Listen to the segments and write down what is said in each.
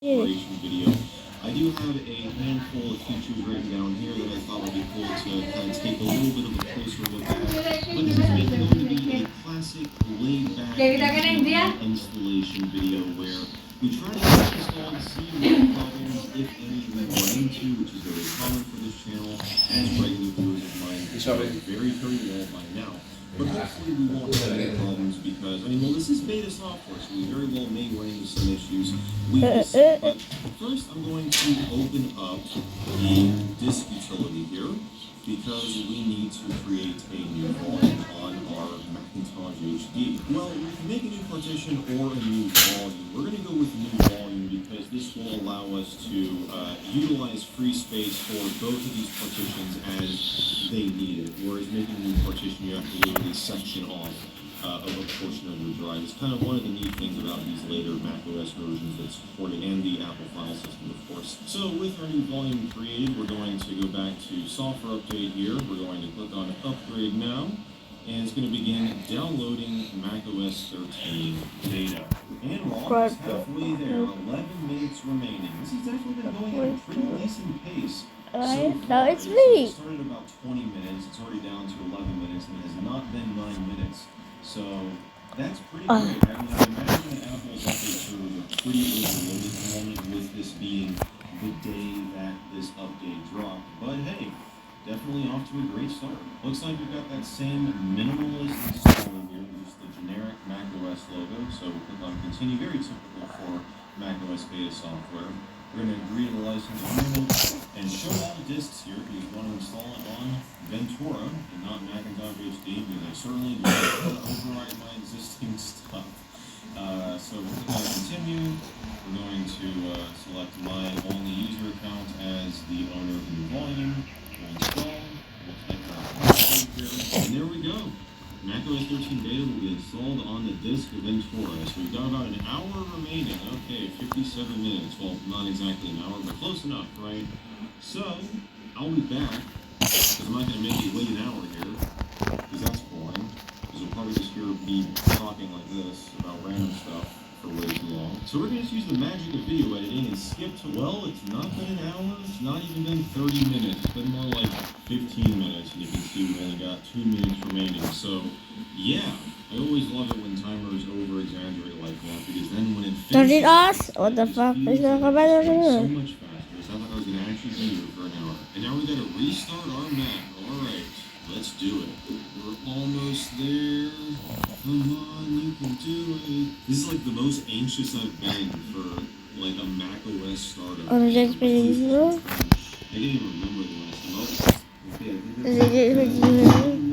Yes. Video. I do have a handful of features written down here that I thought would be cool to kind of take a little bit of a closer look at. But this is mainly going to be a classic laid-back installation video where we try to get installed, see what problems, if any, we run into, which is very common for this channel, as regular viewers of mine are very well by now. But hopefully we won't have any problems because, this is beta software, so we very well may run into some issues. We will see. But first, I'm going to open up the disk utility here because we need to create a new volume on our Macintosh HD. Well, we can make a new partition or a new volume. We're going to go with new volume because this will allow us to utilize free space for both of these partitions as they need it. Whereas making a new partition, you have to literally section off of a portion of your drive. It's kind of one of the neat things about these later macOS versions that support it, and the Apple file system, of course. So with our new volume created, we're going to go back to software update here. We're going to click on upgrade now, and it's going to begin downloading macOS 13 data. And we're almost halfway there, 11 minutes remaining. This has definitely been going at a pretty decent pace. So No, it's me. It started about 20 minutes, it's already down to 11 minutes, and it has not been 9 minutes. So that's pretty great. I imagine Apple's update servers are pretty overloaded at the moment, with this being the day that this update dropped. But hey, definitely off to a great start. Looks like we've got that same minimalist install in here, just the generic macOS logo. So we'll click on continue, very typical for macOS beta software. We're going to agree to the license agreement and show all the disks here because we want to install it on Ventura and not Macintosh HD, because I certainly do not want to override my existing stuff. So we're going to continue. We're going to select my only user account as the owner of the new volume. We'll install. We'll type our here, and there we go. macOS 13 beta will be installed on the disk of Ventura. So we've got about an hour remaining. Okay, 57 minutes. Well, not exactly an hour, but close enough, right? So, I'll be back, because I'm not going to make you wait an hour here, because that's boring. Because you'll probably just hear me talking like this about random stuff for way too long. So we're going to use the magic of video editing and skip to, well, it's not been an hour, it's not even been 30 minutes, it's been more like 15 minutes, and you can see we've only got 2 minutes remaining. So, yeah, I always love it when timers over-exaggerate like that, because then when it finishes, Turn it off. What the fuck is that about to so do? much faster. So I thought I was going to actually be here for an hour. And now we got to restart our Mac. Alright, let's do it. We're almost there. Come on, you can do it. This is like the most anxious I've been for like a Mac OS startup. On the next video. I can't even remember the last time. Okay, I think Is that's it one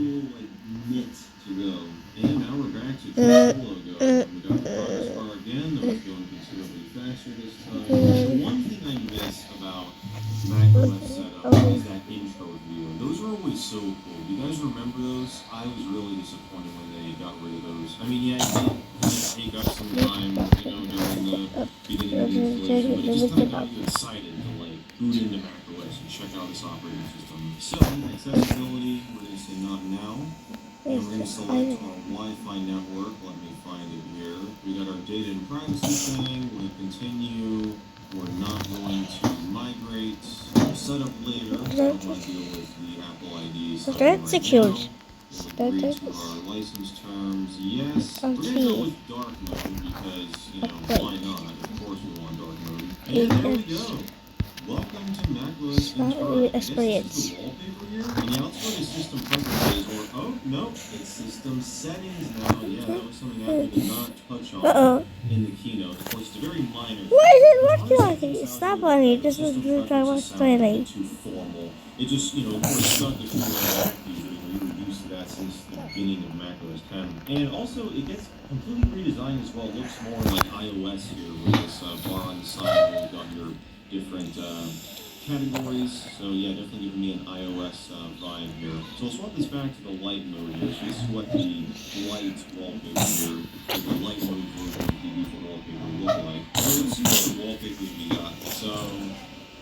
little like minute to go. And now we're back to the logo. We got the progress bar again. That was going considerably faster this time. The one thing I miss about Mac OS setup is that intro video. Those are always so cool. Do you guys remember those? I was really disappointed when they got rid of those. I mean, yeah, it did take up some time, during the beginning of the installation, but it just kind of got you excited to like boot into Mac OS and check out this operating system. So, accessibility, we're going to say not now. And we're going to select our Wi-Fi network. Let me find it here. We got our data and privacy thing. We continue. We're not going to migrate. We'll set up later. I don't want to deal with the Apple ID. So That's secured. We'll agree to our license terms. Yes. We're going to go with dark mode because, why not? Of course we want dark mode. And there we go. Welcome to macOS Ventura. Experience. The wallpaper here. And yeah, let's go to system preferences, or oh no, it's system settings now. Yeah, that was something Apple did not touch on in the keynote. Of course, it's a very minor. Why is it working like it? Stop on it. This is the time I was playing. Too formal. It just, of course, stuck if you were active. We were used to that since the beginning of macOS 10. And also, it gets completely redesigned as well. It looks more like iOS here with this bar on the side where you've got your different categories. So yeah, definitely giving me an iOS vibe here. So we'll swap this back to the light mode here. So this is what the light wallpaper here, the light mode version of the default wallpaper will look like. So let's see what the wallpapers we got. So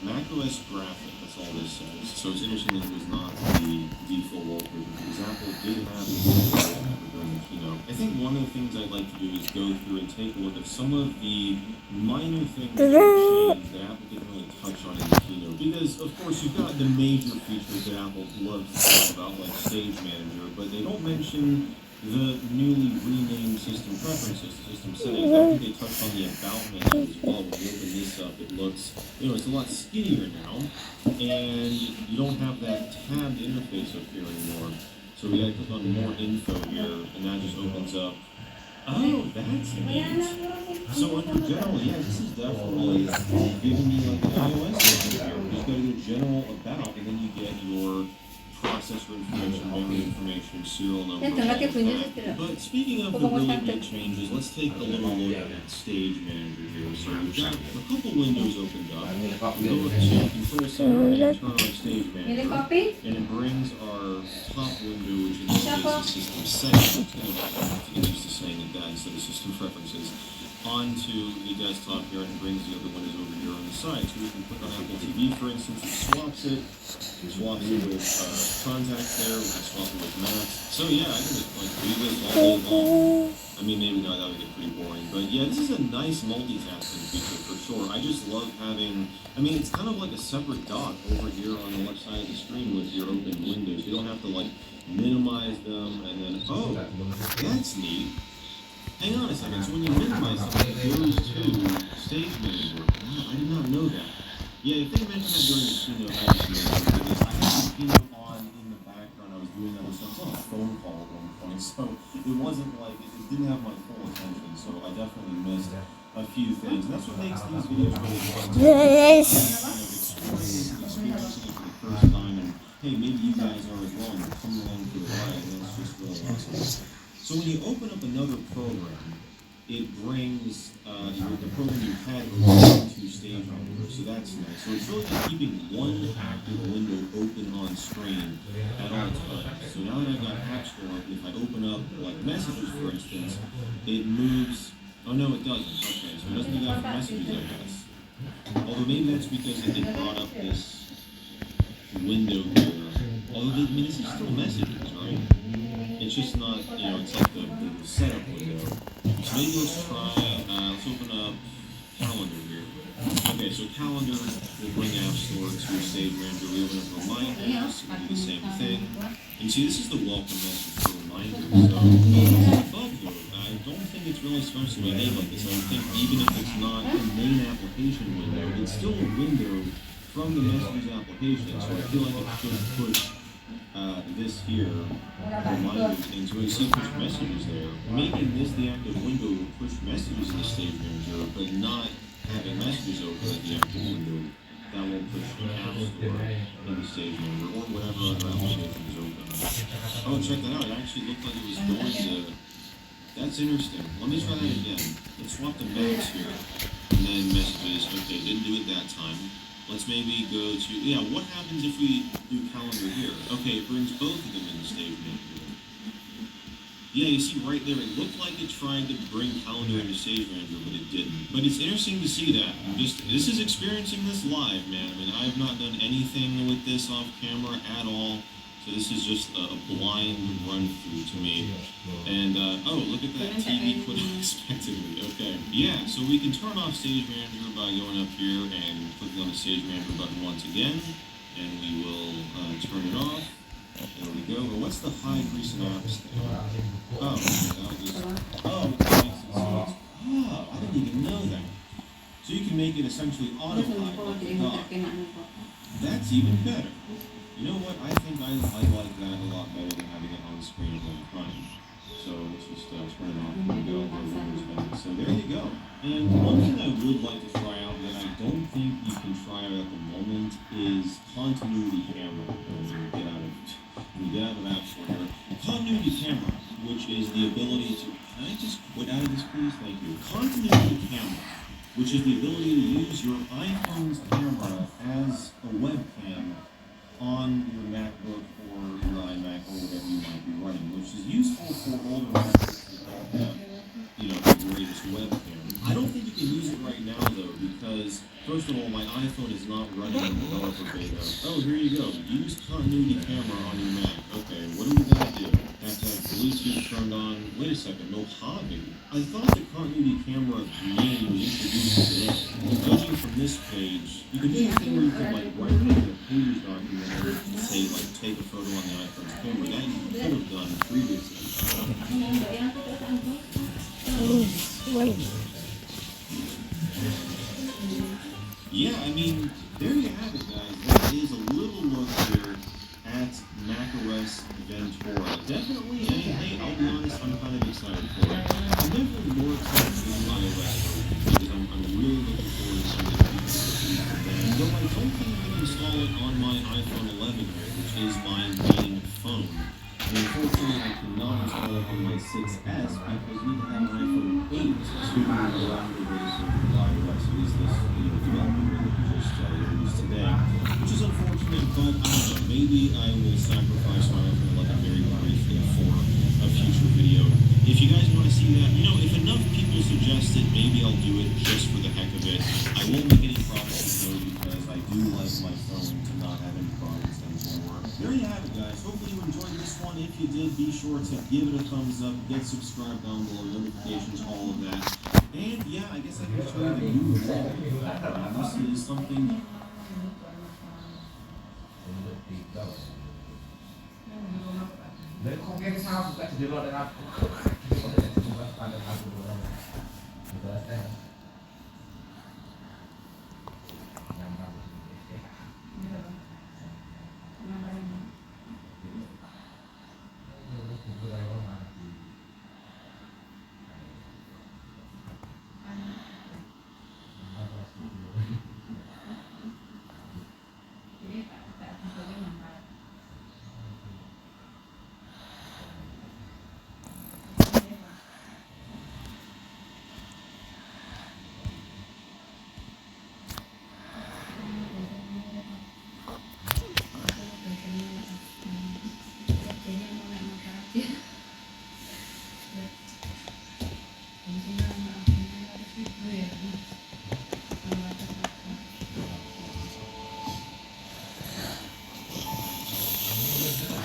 macOS graphic, that's all this says. So it's interesting that it was not the default wallpaper because Apple did have this wallpaper during the keynote. I think one of the things I'd like to do is go through and take a look at some of the minor things that changed that Apple didn't really touch on in the keynote. Because, of course, you've got the major features that Apple loves to talk about, like Stage Manager, but they don't mention the newly renamed system preferences, system settings. I think they touched on the About menu as well. When you open this up, it looks, it's a lot skinnier now, and you don't have that tabbed interface up here anymore. So we gotta click on more info here, and that just opens up. Oh, that's neat. So under general, yeah, this is definitely giving me like an iOS here. You just gotta go general about, and then you get your processor information, memory information, serial number, all of that. But speaking of the really big changes, let's take a little look at Stage Manager here. So we've got a couple windows opened up. Go up to Control Center and turn on Stage Manager, and it brings our top window, which in this case is System Settings. I'm going to get used to saying it that instead of System Preferences, onto the desktop here, and it brings the other windows over here on the side. So we can click on Apple TV, for instance, it swaps it. Swaps it with contacts there, we can swap it with maps. So yeah, I can just like do this all day long. I mean, maybe not, that would get pretty boring. But yeah, this is a nice multitasking feature for sure. I just love having, it's kind of like a separate dock over here on the left side of the screen with your open windows. You don't have to like minimize them and then, oh, that's neat. Hang on a second, so when you minimize something, it goes to Stage Manager. Wow, I did not know that. Yeah, if they mentioned that during the keynote, I just mentioned it because I had the keynote on in the background. I was doing other stuff. I was on a phone call at one point, so it wasn't like, it didn't have my full attention, so I definitely missed a few things. And that's what makes these videos really fun. Experiencing it for the first time, and hey, maybe you guys are as well, and you're coming along for the ride, and that's just really awesome. So when you open up another program, it brings the program you had into Stage Manager, so that's nice. So it's really just keeping one active window open on screen at all times. So now that I've got App Store, if I open up like Messages, for instance, it moves. Oh no, it doesn't. Okay, so it doesn't do that for Messages, I guess. Although maybe that's because it brought up this window here. Although this is still Messages, right? It's just not, it's like the setup window. So maybe let's try, let's open up Calendar here. Okay, so Calendar will bring App Store to Stage Manager. We open up Reminders, we do the same thing. And see, this is the welcome message for Reminders. So, it's a bug here. I don't think it's really supposed to be named like this. I would think even if it's not the main application window, it's still a window from the Messages application. So I feel like it should push this here, reminders, and so we see push messages there. Making this the active window will push messages in the Stage Manager, but not having messages open at the active window. That won't push the App Store in the Stage Manager or whatever other application is open. Oh, check that out. It actually looked like it was going to. That's interesting. Let me try that again. Let's swap the maps here, and then messages. Okay, didn't do it that time. Let's maybe go to, what happens if we do Calendar here? Okay, it brings both of them in the Stage Manager. Yeah, you see right there, it looked like it tried to bring Calendar into Stage Manager, but it didn't. But it's interesting to see that. This is experiencing this live, man. I have not done anything with this off camera at all. So this is just a blind run through to me. And, look at that, TV quit unexpectedly. Okay, yeah, so we can turn off Stage Manager by going up here and clicking on the Stage Manager button once again. And we will turn it off. There we go. But what's the hide recent apps thing? Oh, that'll just, I didn't even know that. So you can make it essentially auto-hide like the dock. That's even better. You know what? I think I like that a lot better than having it on screen all the time. So let's just turn it off. Here we go. So there you go. And one thing I would like to try out that I don't think you can try out at the moment is continuity camera. When you get out of App Store here. Continuity camera, which is the ability to. Can I just quit out of this, please? Thank you. Continuity camera, which is the ability to use your iPhone's camera as a webcam on your MacBook or your iMac or whatever you might be running, which is useful for older MacBooks that don't have, the greatest webcams. I don't think you can use it right now though, because first of all, my iPhone is not running in developer beta. Oh, here you go. Use continuity camera on your Mac. Okay, what do we gotta do? Have to have Bluetooth turned on. Wait a second, Mojave. I thought the continuity camera manually was introduced today. Judging from this page, you can do the thing where you can like right click in a pages document and say like take a photo on the iPhone's camera. That you could have done previously. Well, Yeah, I mean, there you have it, guys. That is a little look here at macOS Ventura. Definitely, I'll be honest, I'm kind of excited for it. I'm definitely more excited for the iOS version because I'm really looking forward to some of the features that we can. Though I don't think you can install it on my iPhone 11 here, which is my main phone. And unfortunately, I cannot install it on my 6S because we have an iPhone 8 to allow the version of iOS, at least this development that we just released today. Which is unfortunate, but I don't know. Maybe I will sacrifice my iPhone 11 very briefly for a future video. If you guys want to see that, if enough people suggest it, maybe I'll do it just for the heck of it. I won't make any promises though because I do like my phone to not have any problems anymore. There you have it, guys. Hopefully you enjoyed this one. If you did, be sure to give it a thumbs up, get subscribed down below, notifications, all of that. And yeah, I guess I can show you the new wall. This is something.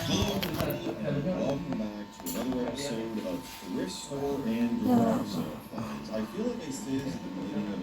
Hello everybody, and welcome back to another episode of Thrift Store and Garage Sale Finds. I feel like I say this at the beginning of